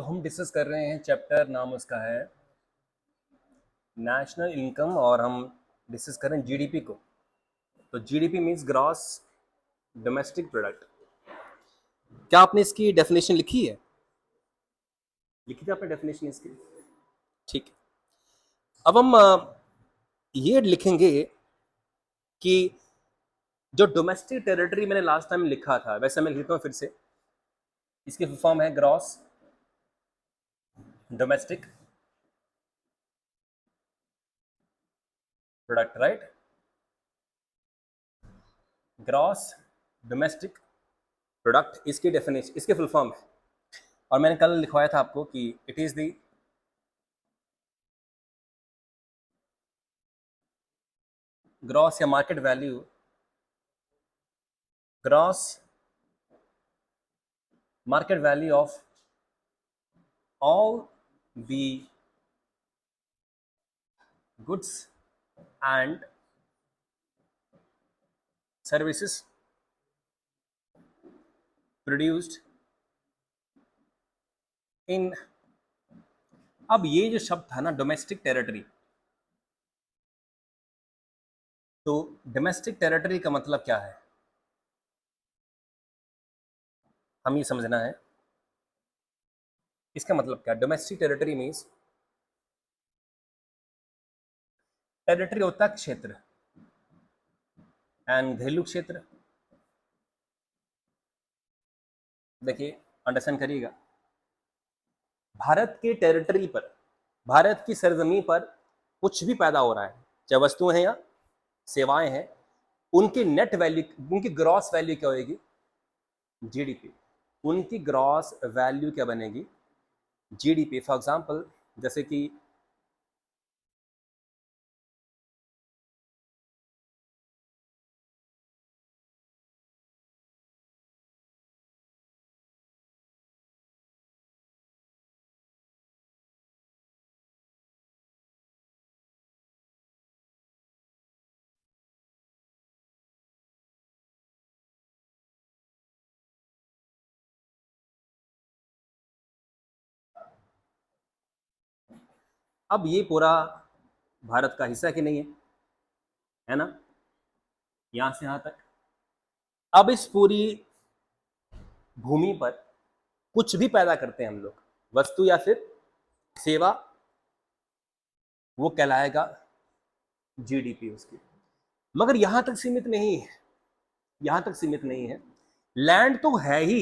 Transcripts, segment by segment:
तो हम डिस्कस कर रहे हैं चैप्टर, नाम उसका है नेशनल इनकम, और हम डिस्कस कर रहे हैं जीडीपी को। तो GDP means gross domestic product. क्या आपने इसकी डेफिनेशन लिखी है? लिखी थी आपने डेफिनेशन इसकी? ठीक है। अब हम ये लिखेंगे कि जो डोमेस्टिक टेरिटरी मैंने लास्ट टाइम लिखा था वैसे मैं लिखता हूँ फिर से। इसकी फुल फॉर्म है gross domestic product, right? Gross domestic product इसकी डेफिनेशन, इसके फुल फॉर्म है। और मैंने कल लिखवाया था आपको कि इट इज द ग्रॉस या market value, gross market value of all the goods and services produced in। अब ये जो शब्द था ना डोमेस्टिक टेरिटरी, तो डोमेस्टिक टेरिटरी का मतलब क्या है हम ये समझना है। इसका मतलब क्या? डोमेस्टिक टेरिटरी मीन्स टेरिटरी होता है क्षेत्र, एंड घरेलू क्षेत्र। देखिए, अंडरस्टैंड करिएगा, भारत के टेरिटरी पर, भारत की सरजमी पर कुछ भी पैदा हो रहा है, चाहे वस्तुएं हैं या सेवाएं हैं, उनकी नेट वैल्यू, उनकी ग्रॉस वैल्यू क्या होगी? जीडीपी। उनकी ग्रॉस वैल्यू क्या बनेगी? जीडीपी। फॉर एग्जांपल, जैसे कि अब ये पूरा भारत का हिस्सा कि नहीं है ना, यहां से यहां तक। अब इस पूरी भूमि पर कुछ भी पैदा करते हैं हम लोग, वस्तु या फिर सेवा, वो कहलाएगा जीडीपी उसकी। मगर यहां तक सीमित नहीं है, यहां तक सीमित नहीं है। लैंड तो है ही,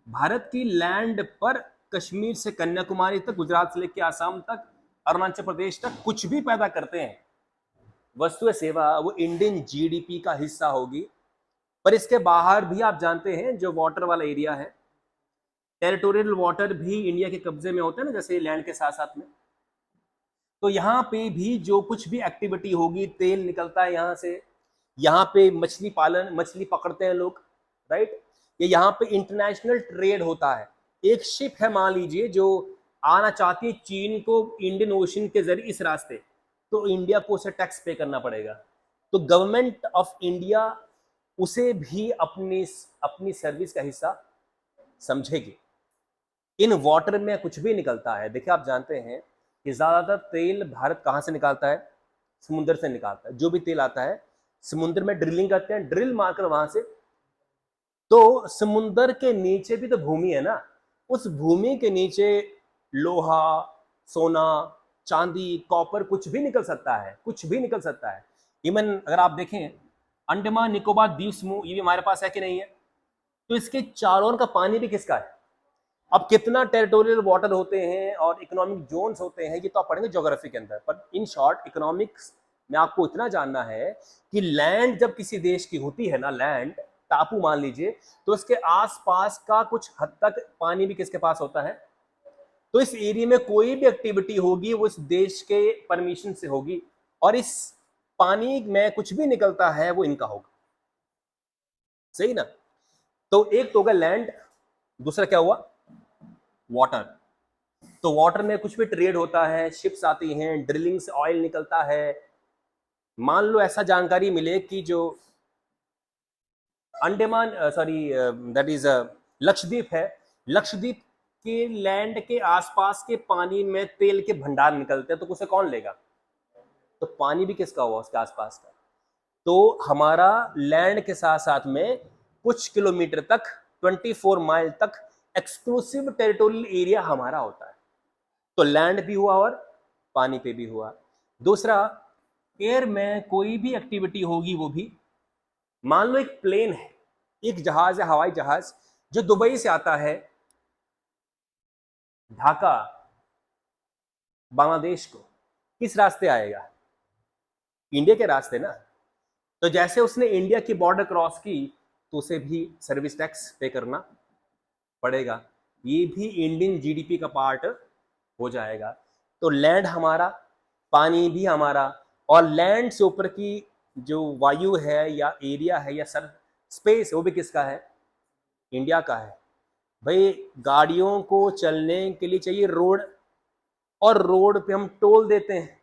भारत की लैंड पर कश्मीर से कन्याकुमारी तक, गुजरात से लेकर आसाम तक, अरुणाचल प्रदेश तक कुछ भी पैदा करते हैं, वस्तु सेवा, वो इंडियन जीडीपी का हिस्सा होगी। पर इसके बाहर भी आप जानते हैं जो वाटर वाला एरिया है, टेरिटोरियल वाटर भी इंडिया के कब्जे में होते हैं ना, जैसे लैंड के साथ साथ में। तो यहाँ पे भी जो कुछ भी एक्टिविटी होगी, तेल निकलता है यहाँ से, यहाँ पे मछली पालन, मछली पकड़ते हैं लोग, राइट? ये यहाँ पे इंटरनेशनल ट्रेड होता है। एक शिप है मान लीजिए जो आना चाहती है चीन को इंडियन ओशन के जरिए इस रास्ते, तो इंडिया को उसे टैक्स पे करना पड़ेगा। तो गवर्नमेंट ऑफ इंडिया उसे भी अपनी अपनी सर्विस का हिस्सा समझेगी। इन वाटर में कुछ भी निकलता है। देखिए, आप जानते हैं कि ज्यादातर तेल भारत कहाँ से निकालता है? समुद्र से निकालता है। जो भी तेल आता है समुद्र में ड्रिलिंग करते हैं, ड्रिल मारकर वहां से, तो समुद्र के नीचे भी तो भूमि है ना, उस भूमि के नीचे लोहा, सोना, चांदी, कॉपर, कुछ भी निकल सकता है, कुछ भी निकल सकता है। इवन अगर आप देखें अंडमान निकोबार द्वीप समूह, ये भी हमारे पास है कि नहीं है? तो इसके चारों ओर का पानी भी किसका है? अब कितना टेरिटोरियल वाटर होते हैं और इकोनॉमिक जोन्स होते हैं, ये तो आप पढ़ेंगे ज्योग्राफी के अंदर। पर इन शॉर्ट इकोनॉमिक्स में आपको इतना जानना है कि लैंड जब किसी देश की होती है ना, लैंड टापू मान लीजिए, तो इसके आसपास का कुछ हद तक पानी भी किसके पास होता है? तो इस एरिया में कोई भी एक्टिविटी होगी वो इस देश के परमिशन से होगी, और इस पानी में कुछ भी निकलता है वो इनका होगा, सही ना? तो एक तो होगा लैंड, दूसरा क्या हुआ? वाटर। तो वाटर में कुछ भी ट्रेड होता है, शिप्स आती हैं, ड्रिलिंग से ऑयल निकलता है। मान लो ऐसा जानकारी मिले कि जो Andaman, sorry, that is Lakshadweep है, लक्षद्वीप कि लैंड के आसपास के पानी में तेल के भंडार निकलते हैं, तो उसे कौन लेगा? तो पानी भी किसका हुआ? उसके आसपास का। तो हमारा लैंड के साथ साथ में कुछ किलोमीटर तक, 24 माइल तक एक्सक्लूसिव टेरिटोरियल एरिया हमारा होता है। तो लैंड भी हुआ और पानी पे भी हुआ। दूसरा, एयर में कोई भी एक्टिविटी होगी, वो भी, मान लो एक प्लेन है, एक जहाज है, हवाई जहाज, जो दुबई से आता है ढाका बांग्लादेश को, किस रास्ते आएगा? इंडिया के रास्ते ना। तो जैसे उसने इंडिया की बॉर्डर क्रॉस की, तो उसे भी सर्विस टैक्स पे करना पड़ेगा। ये भी इंडियन जीडीपी का पार्ट हो जाएगा। तो लैंड हमारा, पानी भी हमारा, और लैंड से ऊपर की जो वायु है या एरिया है या सर स्पेस, वो भी किसका है? इंडिया का है। भाई गाड़ियों को चलने के लिए चाहिए रोड, और रोड पे हम टोल देते हैं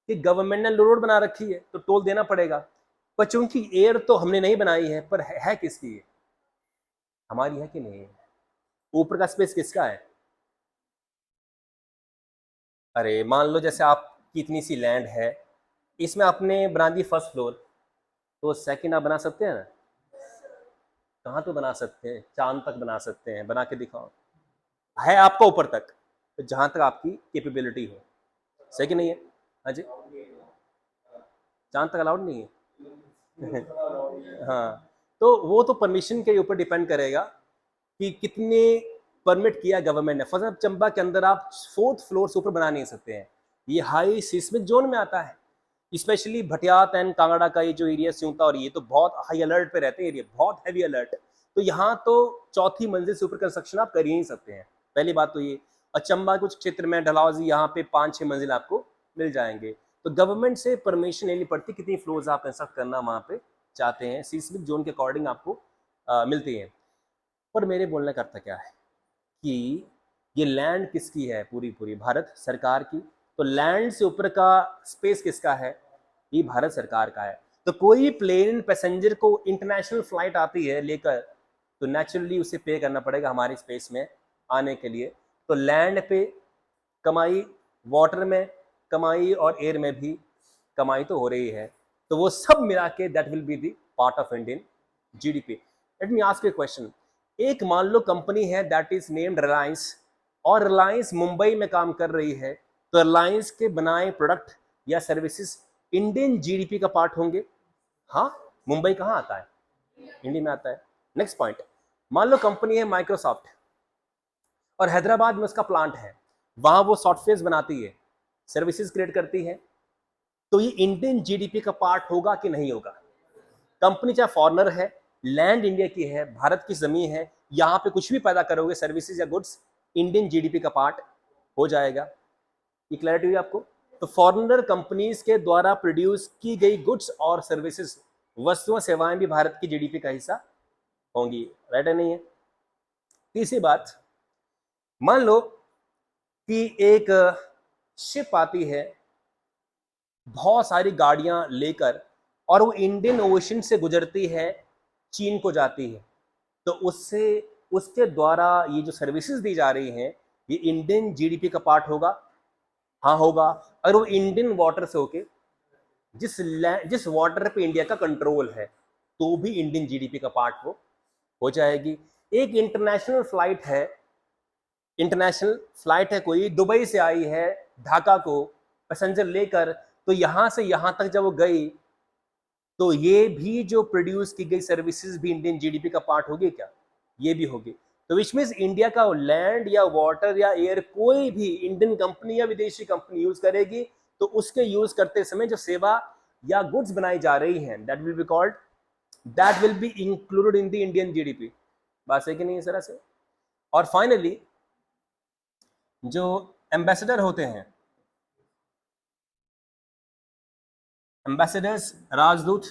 कि गवर्नमेंट ने रोड बना रखी है तो टोल देना पड़ेगा। पर चूंकि एयर तो हमने नहीं बनाई है, पर है किसकी? है हमारी, है कि नहीं? ऊपर का स्पेस किसका है? अरे मान लो जैसे आपकी इतनी सी लैंड है, इसमें आपने बना दी फर्स्ट फ्लोर, तो सेकंड आप बना सकते हैं ना? कहाँ तो बना सकते हैं, चांद तक बना सकते हैं, बना के दिखाओ। है आपका ऊपर तक, तो जहां तक आपकी कैपेबिलिटी हो, सही कि नहीं है? हाँ जी, चांद तक अलाउड नहीं है। हाँ, तो वो तो परमिशन के ऊपर डिपेंड करेगा कि कितने परमिट किया गवर्नमेंट ने। फॉर चंबा के अंदर आप 4th फ्लोर से ऊपर बना नहीं सकते हैं, ये हाई सिस्मिक जोन में आता है। स्पेशली भटियात एंड कांगड़ा का ये जो एरिया सिउता, और ये तो बहुत हाई अलर्ट पे रहते हैं एरिया, बहुत हैवी अलर्ट। तो यहाँ तो 4थी मंजिल से ऊपर कंस्ट्रक्शन आप कर ही नहीं सकते हैं, पहली बात तो ये। और चंबा कुछ क्षेत्र में डलहौजी, यहाँ पे 5-6 मंजिल आपको मिल जाएंगे। तो गवर्नमेंट से परमिशन लेनी पड़ती कितनी फ्लोर्स आप कंस्ट्रक्ट करना वहाँ पे चाहते हैं, सिस्मिक जोन के अकॉर्डिंग आपको मिलती है। पर मेरे बोलने का अर्थ क्या है कि ये लैंड किसकी है? पूरी पूरी भारत सरकार की। तो लैंड से ऊपर का स्पेस किसका है? ये भारत सरकार का है। तो कोई प्लेन पैसेंजर को इंटरनेशनल फ्लाइट आती है लेकर, तो नेचुरली उसे पे करना पड़ेगा हमारे स्पेस में आने के लिए। तो लैंड पे कमाई, वाटर में कमाई, और एयर में भी कमाई तो हो रही है। तो वो सब मिला के that will be the part of Indian GDP. Let me ask A question. एक मान लो कंपनी है दैट इज नेम्ड रिलायंस, और रिलायंस मुंबई में काम कर रही है, तो रिलायंस के बनाए प्रोडक्ट या सर्विसेज इंडियन जीडीपी का पार्ट होंगे? हाँ, मुंबई कहाँ आता है? इंडिया में आता है। नेक्स्ट पॉइंट, मान लो कंपनी है माइक्रोसॉफ्ट, और हैदराबाद में उसका प्लांट है, वहां वो सॉफ्टवेयर बनाती है, सर्विसेज क्रिएट करती है, तो ये इंडियन जीडीपी का पार्ट होगा कि नहीं होगा? कंपनी चाहे फॉरनर है, लैंड इंडिया की है, भारत की जमीन है, यहाँ पे कुछ भी पैदा करोगे सर्विसेज या गुड्स, इंडियन जीडीपी का पार्ट हो जाएगा। ये क्लैरिटी हुई आपको? तो फॉरेनर कंपनीज के द्वारा प्रोड्यूस की गई गुड्स और सर्विसेज, वस्तुएं सेवाएं भी भारत की जीडीपी का हिस्सा होंगी, राइट है नहीं है? तीसरी बात, मान लो कि एक शिप आती है बहुत सारी गाड़ियां लेकर, और वो इंडियन ओशन से गुजरती है, चीन को जाती है, तो उससे उसके द्वारा ये जो सर्विसेज दी जा रही हैं, ये इंडियन जीडीपी का पार्ट होगा? हाँ होगा। अगर वो इंडियन वाटर से होके, जिस वाटर पे इंडिया का कंट्रोल है, तो भी इंडियन जीडीपी का पार्ट हो जाएगी। एक इंटरनेशनल फ्लाइट है कोई, दुबई से आई है ढाका को पैसेंजर लेकर, तो यहां से यहां तक जब वो गई, तो ये भी जो प्रोड्यूस की गई सर्विसेज भी इंडियन जीडीपी का पार्ट होगी क्या? ये भी होगी। तो विच मीन्स इंडिया का लैंड या वाटर या एयर कोई भी इंडियन कंपनी या विदेशी कंपनी यूज करेगी, तो उसके यूज करते समय जो सेवा या गुड्स बनाई जा रही हैं, that will be included in the Indian GDP. बात है कि नहीं इस तरह से? और फाइनली, जो एम्बेसडर होते हैं, एम्बेसडर्स, राजदूत,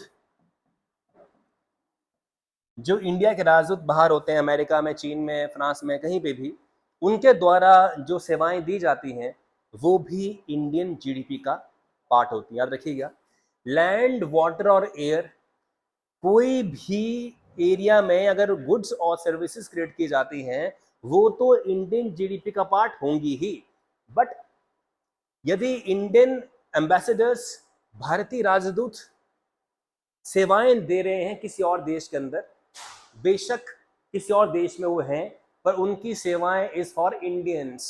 जो इंडिया के राजदूत बाहर होते हैं, अमेरिका में, चीन में, फ्रांस में, कहीं पे भी, उनके द्वारा जो सेवाएं दी जाती हैं, वो भी इंडियन जीडीपी का पार्ट होती है। याद रखिएगा, लैंड, वाटर और एयर, कोई भी एरिया में अगर गुड्स और सर्विसेज क्रिएट की जाती हैं, वो तो इंडियन जीडीपी का पार्ट होंगी ही, बट यदि इंडियन एम्बेसडर्स, भारतीय राजदूत सेवाएं दे रहे हैं किसी और देश के अंदर, बेशक किसी और देश में वो हैं, पर उनकी सेवाएं इज फॉर इंडियंस।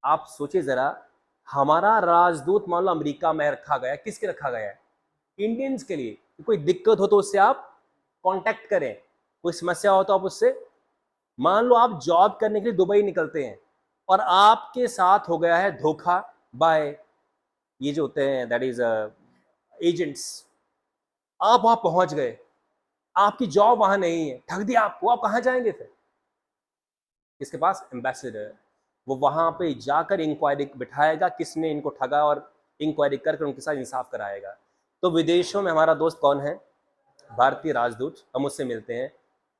आप सोचिए जरा, हमारा राजदूत मान लो अमेरिका में रखा गया, किसके रखा गया है? इंडियंस के लिए। कोई दिक्कत हो तो उससे आप कांटेक्ट करें, कोई समस्या हो तो आप उससे, मान लो आप जॉब करने के लिए दुबई निकलते हैं और आपके साथ हो गया है धोखा बाय ये जो होते हैं दैट इज एजेंट्स, आप वहां पहुंच गए, आपकी जॉब वहां नहीं है, ठग दिया आपको, आप कहां जाएंगे फिर? इसके पास एम्बेसडर, वो वहां पे जाकर इंक्वायरी बिठाएगा किसने इनको ठगा, और इंक्वायरी करके उनके साथ इंसाफ कराएगा। तो विदेशों में हमारा दोस्त कौन है? भारतीय राजदूत। हम उससे मिलते हैं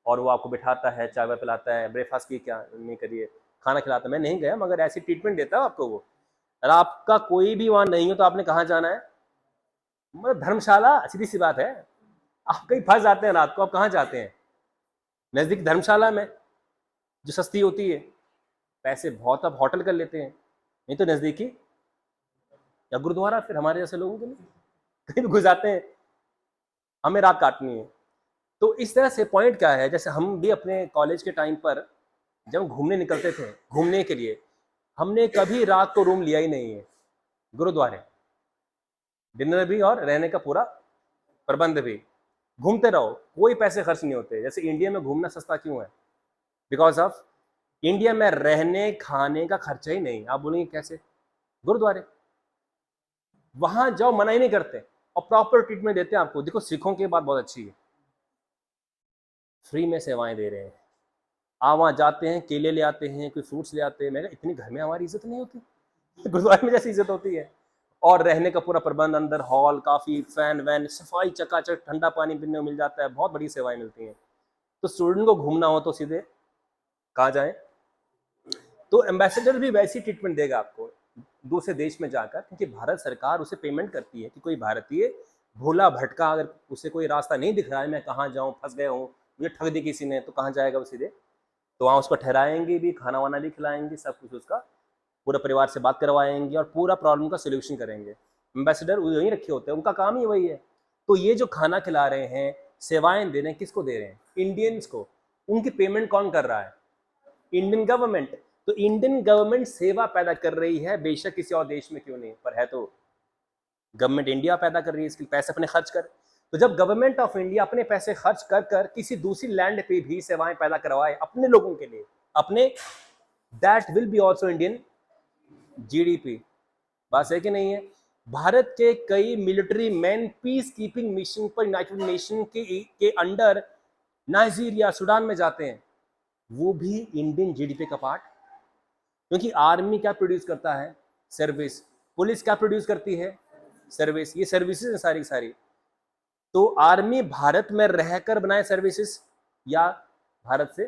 और वो आपको बिठाता है, चाय वाय पिलाता है, ब्रेकफास्ट की क्या नहीं करिए, खाना खिलाता है। मैं नहीं गया मगर ऐसी ट्रीटमेंट देता है आपको वो। और आपका कोई भी वहां नहीं हो तो आपने कहाँ जाना है? मतलब धर्मशाला, सीधी सी बात है। आप कहीं फंस जाते हैं रात को, आप कहाँ जाते हैं? नजदीक धर्मशाला में, जो सस्ती होती है। पैसे बहुत आप होटल कर लेते हैं, नहीं तो नजदीकी या गुरुद्वारा फिर हमारे जैसे लोगों के लिए कहीं भी घुस जाते हैं, हमें रात काटनी है। तो इस तरह से पॉइंट क्या है, जैसे हम भी अपने कॉलेज के टाइम पर जब घूमने निकलते थे, घूमने के लिए हमने कभी रात को रूम लिया ही नहीं है। गुरुद्वारे, डिनर भी और रहने का पूरा प्रबंध भी, घूमते रहो, कोई पैसे खर्च नहीं होते। जैसे इंडिया में घूमना सस्ता क्यों है? बिकॉज ऑफ इंडिया में रहने खाने का खर्चा ही नहीं। आप बोलेंगे कैसे? गुरुद्वारे, वहां जाओ, मना ही नहीं करते और प्रॉपर ट्रीटमेंट देते हैं आपको। देखो सिखों की बात बहुत अच्छी है, फ्री में सेवाएं दे रहे हैं। आप वहां जाते हैं, केले ले आते हैं, कोई फ्रूट्स ले आते हैं। मैं इतनी घर में हमारी इज्जत नहीं होती गुरुद्वारे में जैसी इज्जत होती है। और रहने का पूरा प्रबंध, अंदर हॉल, काफी फैन वैन, सफाई चकाचक, ठंडा पानी पीने को मिल जाता है, बहुत बड़ी सेवाएं मिलती हैं। तो स्टूडेंट को घूमना हो तो सीधे कहाँ जाए? तो एम्बेसडर भी वैसी ट्रीटमेंट देगा आपको दूसरे देश में जाकर, क्योंकि भारत सरकार उसे पेमेंट करती है कि कोई भारतीय भोला भटका, अगर उसे कोई रास्ता नहीं दिख रहा है, मैं कहाँ जाऊँ, फंस गया हूँ, मुझे ठग दी किसी ने, तो कहाँ जाएगा वो? सीधे तो वहाँ उसको ठहराएंगे भी, खाना वाना भी खिलाएंगे, सब कुछ उसका, पूरा परिवार से बात करवाएंगे और पूरा प्रॉब्लम का सोल्यूशन करेंगे। एम्बेसडर वहीं रखे होते हैं, उनका काम ही वही है। तो ये जो खाना खिला रहे हैं, सेवाएं दे रहे हैं, किसको दे रहे हैं? इंडियंस को। उनकी पेमेंट कौन कर रहा है? Indian government. तो इंडियन गवर्नमेंट सेवा पैदा कर रही है, बेशक किसी और देश में क्यों नहीं, पर है तो गवर्नमेंट इंडिया पैदा कर रही है, इसके पैसे अपने खर्च कर। तो जब गवर्नमेंट ऑफ इंडिया अपने पैसे खर्च कर कर किसी दूसरी लैंड पे भी सेवाएं पैदा करवाए अपने लोगों के लिए, अपने, that will be also Indian GDP. बात है कि नहीं है? भारत के कई military man peace keeping mission पर यूनाइटेड नेशन के अंडर नाइजीरिया, सूडान में जाते हैं, वो भी इंडियन जीडीपी का पार्ट। क्योंकि आर्मी क्या प्रोड्यूस करता है? सर्विस। पुलिस क्या प्रोड्यूस करती है? सर्विस। ये सर्विसेज है सारी सारी। तो आर्मी भारत में रहकर बनाए सर्विसेज या भारत से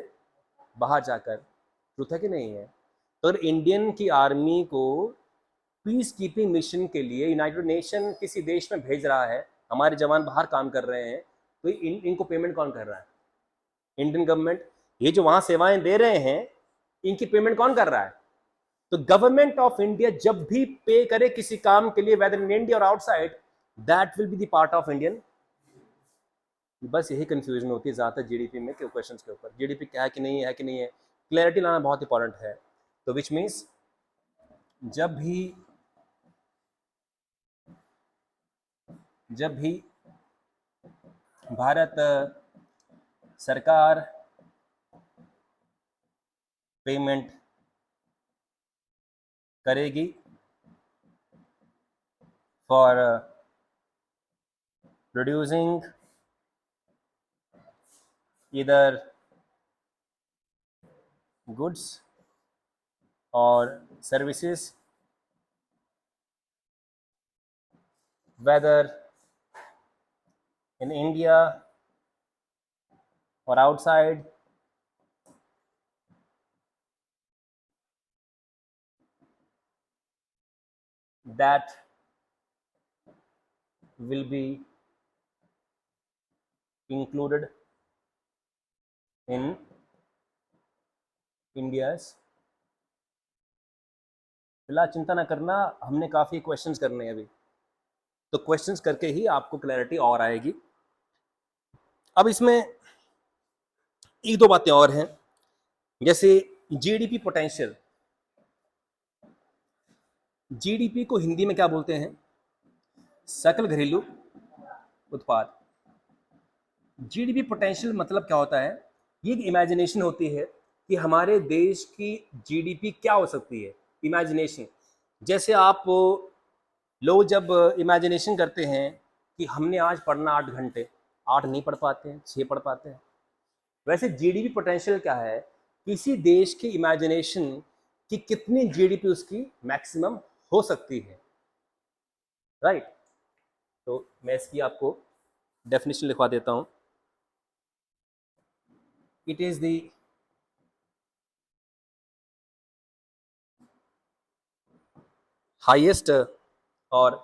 बाहर जाकर? ट्रूथ है कि नहीं है? तो इंडियन की आर्मी को पीस कीपिंग मिशन के लिए यूनाइटेड नेशन किसी देश में भेज रहा है, हमारे जवान बाहर काम कर रहे हैं, तो इनको पेमेंट कौन कर रहा है? Indian government. ये जो वहां सेवाएं दे रहे हैं, इनकी पेमेंट कौन कर रहा है? तो गवर्नमेंट ऑफ इंडिया जब भी पे करे किसी काम के लिए, वेदर इन इंडिया और outside, that will be the part of Indian. बस यही कंफ्यूजन होती है ज्यादातर जीडीपी में के क्वेश्चंस के ऊपर। जीडीपी क्या है कि नहीं है कि नहीं है, क्लैरिटी लाना बहुत इंपॉर्टेंट है। तो विच मीन्स जब भी भारत सरकार पेमेंट करेगी फॉर प्रोड्यूसिंग इधर गुड्स और services, whether in India or outside, that will be included in India, फिलहाल चिंता ना करना, हमने काफ़ी क्वेश्चंस करने हैं अभी, तो क्वेश्चंस करके ही आपको क्लैरिटी और आएगी। अब इसमें एक दो बातें और हैं, जैसे जीडीपी पोटेंशियल। जीडीपी को हिंदी में क्या बोलते हैं? सकल घरेलू उत्पाद। जीडीपी पोटेंशियल मतलब क्या होता है? ये एक इमेजिनेशन होती है कि हमारे देश की जीडीपी क्या हो सकती है। इमेजिनेशन, जैसे आप लोग जब इमेजिनेशन करते हैं कि हमने आज पढ़ना 8 घंटे, 8 नहीं पढ़ पाते हैं, 6 पढ़ पाते हैं। वैसे जीडीपी पोटेंशियल क्या है? किसी देश की इमेजिनेशन कि कितनी जीडीपी उसकी मैक्सिमम हो सकती है, राइट? तो मैं इसकी आपको डेफिनेशन लिखवा देता हूं। इट इज द हाईएस्ट और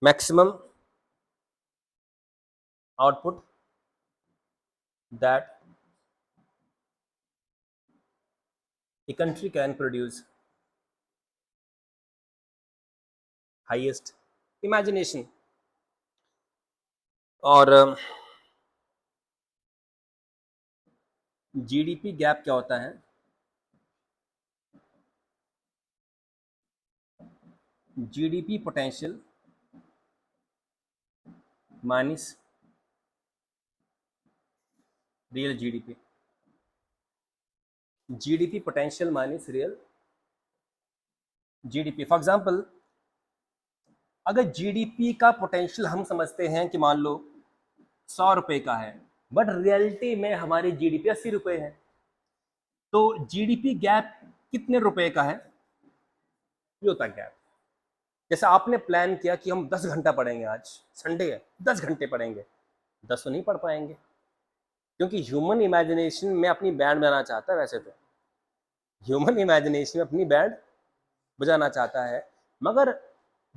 maximum output that a country can produce, highest imagination। और जीडीपी गैप क्या होता है? GDP potential minus real GDP. GDP potential minus real GDP. For example, अगर जीडीपी का पोटेंशियल हम समझते हैं कि मान लो 100 रुपए का है, बट रियलिटी में हमारी जीडीपी 80 रुपए है, तो जीडीपी गैप कितने रुपए का है? ये होता है गैप। जैसे आपने प्लान किया कि हम 10 घंटा पढ़ेंगे, आज संडे है 10 घंटे पढ़ेंगे, 10 तो नहीं पढ़ पाएंगे, क्योंकि ह्यूमन इमेजिनेशन में अपनी बैंड बजाना चाहता है। वैसे तो ह्यूमन इमेजिनेशन में अपनी बैंड बजाना चाहता है, मगर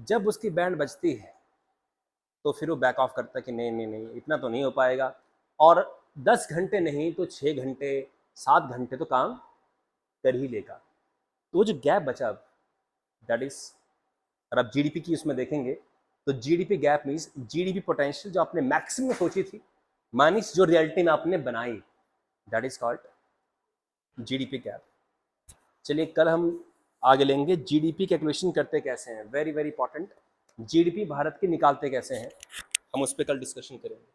जब उसकी बैंड बजती है तो फिर वो बैक ऑफ करता है कि नहीं नहीं नहीं, इतना तो नहीं हो पाएगा। और 10 घंटे नहीं तो 6 घंटे 7 घंटे तो काम कर ही लेगा। तो वो जो गैप बचा, दैट इज, और आप जीडीपी की उसमें देखेंगे तो GDP gap means GDP potential जो आपने मैक्सिमम सोची थी माइनस जो रियलिटी में आपने बनाई, that is called GDP gap. चलिए कल हम आगे लेंगे जीडीपी कैलकुलेशन करते कैसे हैं, very very important. GDP Bharat की निकालते कैसे हैं, हम उस पर कल डिस्कशन करेंगे।